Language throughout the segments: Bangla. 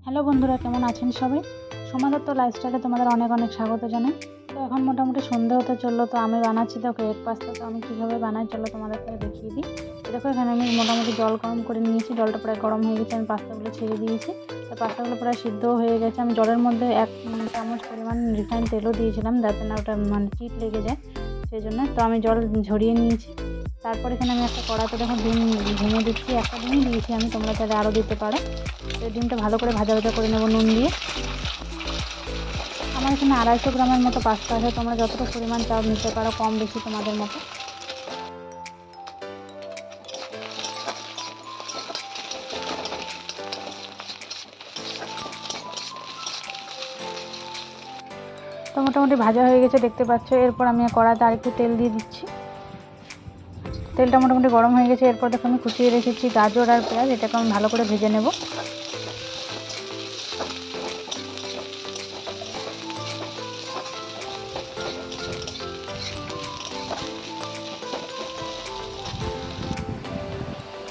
হ্যালো বন্ধুরা, কেমন আছেন সবাই? সোমা দত্ত লাইফস্টাইলে তোমাদের অনেক অনেক স্বাগত জানাই। তো এখন মোটামুটি সন্ধে হতে চললো, তো আমি বানাচ্ছি দেখো এগ পাস্তা। তো আমি কীভাবে বানাই চলো তোমাদেরকে দেখিয়ে দিই। দেখো এখানে আমি মোটামুটি জল গরম করে নিয়েছি, জলটা প্রায় গরম হয়ে গেছে, আমি পাস্তাগুলো ছেড়ে দিয়েছি। তো পাস্তাগুলো প্রায় সিদ্ধও হয়ে গেছে। আমি জলের মধ্যে 1 চামচ পরিমাণ রিফাইন তেলও দিয়েছিলাম, যাতে না ওটা চিট লেগে যায়, সেই জন্য। তো আমি জল ঝরিয়ে নিয়েছি। তারপর এখানে আমি একটা কড়াতে দেখো ডিম ভেঙে দিচ্ছি, একটা ডিমই দিয়েছি আমি, তোমরা চাইলে আরও দিতে পারো। তো ডিমটা ভালো করে ভাজা করে নেবো নুন দিয়ে। আমার এখানে 250 গ্রামের মতো পাস্তা আছে, তোমরা যতটা পরিমাণ চাও নিতে পারো, কম বেশি তোমাদের মতো। তো মোটামুটি ভাজা হয়ে গেছে দেখতে পাচ্ছ। এরপর আমি কড়াতে আরেকটু তেল দিয়ে দিচ্ছি। তেলটা মোটামুটি গরম হয়ে গেছে। এরপর দেখো আমি কুচিয়ে রেখেছি গাজর আর পেঁয়াজ, এটাকে আমি ভালো করে ভেজে নেব।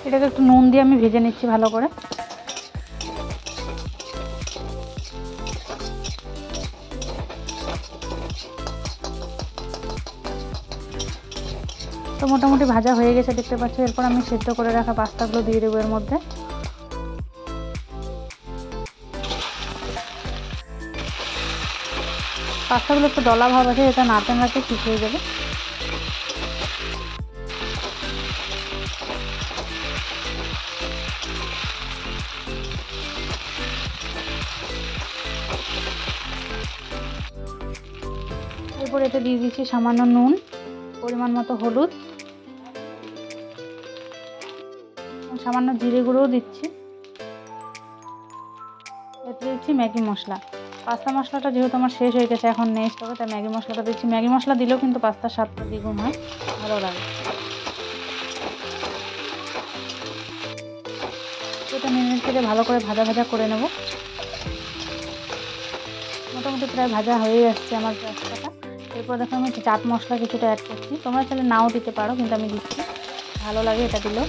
এটাকে একটু নুন দিয়ে আমি ভেজে নিচ্ছি ভালো করে। তো মোটামুটি ভাজা হয়ে গেছে দেখতে পাচ্ছ। এরপর আমি সেদ্ধ করে রাখা পাস্তাগুলো দিয়ে দেবো এর মধ্যে। পাস্তাগুলো একটু দলা ভাব আছে, এটা নাড়তে নাড়তে ঠিক হয়ে যাবে। এরপর এতে দিয়ে দিচ্ছি সামান্য নুন, পরিমাণ মতো হলুদ, সামান্য জিরে গুঁড়োও দিচ্ছি। এতে দিচ্ছি ম্যাগি মশলা। পাস্তা মশলাটা যেহেতু আমার শেষ হয়ে গেছে, এখন নেই স্টকে, তাই ম্যাগি মশলাটা দিচ্ছি। ম্যাগি মশলা দিলেও কিন্তু পাস্তার স্বাদটা দ্বিগুণ হয়, ভালো লাগে। এটা মিনিট থেকে ভালো করে ভাজা করে নেব। মোটামুটি প্রায় ভাজা হয়ে আসছে আমার পাস্তাটা। এরপর দেখো আমি চাট মশলা কিছুটা অ্যাড করছি, তোমরা চাইলে নাও দিতে পারো, কিন্তু আমি দিচ্ছি, ভালো লাগে এটা দিলেও।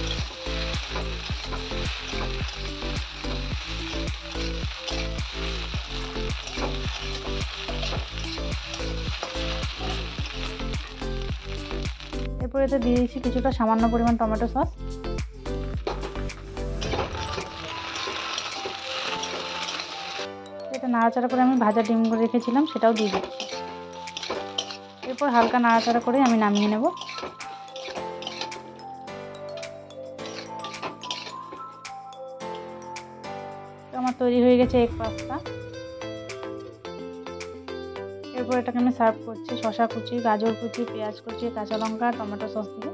এরপর এতে দিয়ে দিচ্ছি কিছুটা সামান্য পরিমাণ টমেটো সস। এটা নাড়াচাড়া করে আমি ভাজা ডিম রেখেছিলাম, সেটাও দিয়ে দিচ্ছি। এরপর হালকা নাড়াচাড়া করে আমি নামিয়ে নেব। তো আমার তৈরি হয়ে গেছে এগ পাস্তা। এরপর এটাকে আমি সার্ভ করছি শসা কুচি, গাজর কুচি, পেঁয়াজ কুচি, কাঁচা লঙ্কা, টমেটো সস দিয়ে।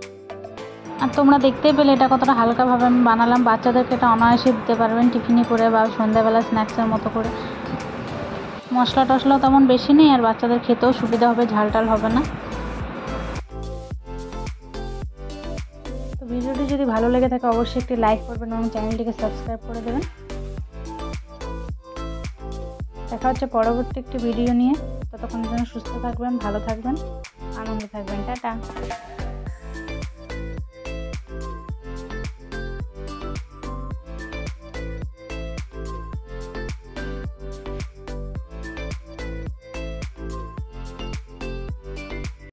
আর তোমরা দেখতেই পেলে এটা কতটা হালকাভাবে আমি বানালাম। বাচ্চাদেরকে এটা অনায়াসে দিতে পারবেন টিফিনে করে বা সন্ধ্যাবেলা স্ন্যাক্সের মতো করে। মশলা টশলাও তেমন বেশি নেই, আর বাচ্চাদের খেতেও সুবিধা হবে, ঝাল টাল হবে না। তো ভিডিওটি যদি ভালো লেগে থাকে অবশ্যই একটি লাইক করবেন এবং চ্যানেলটিকে সাবস্ক্রাইব করে দেবেন। দেখা হচ্ছে পরবর্তী একটি ভিডিও নিয়ে। ততক্ষণের জন্য সুস্থ থাকবেন, ভালো থাকবেন, আনন্দে থাকবেন। টাটা।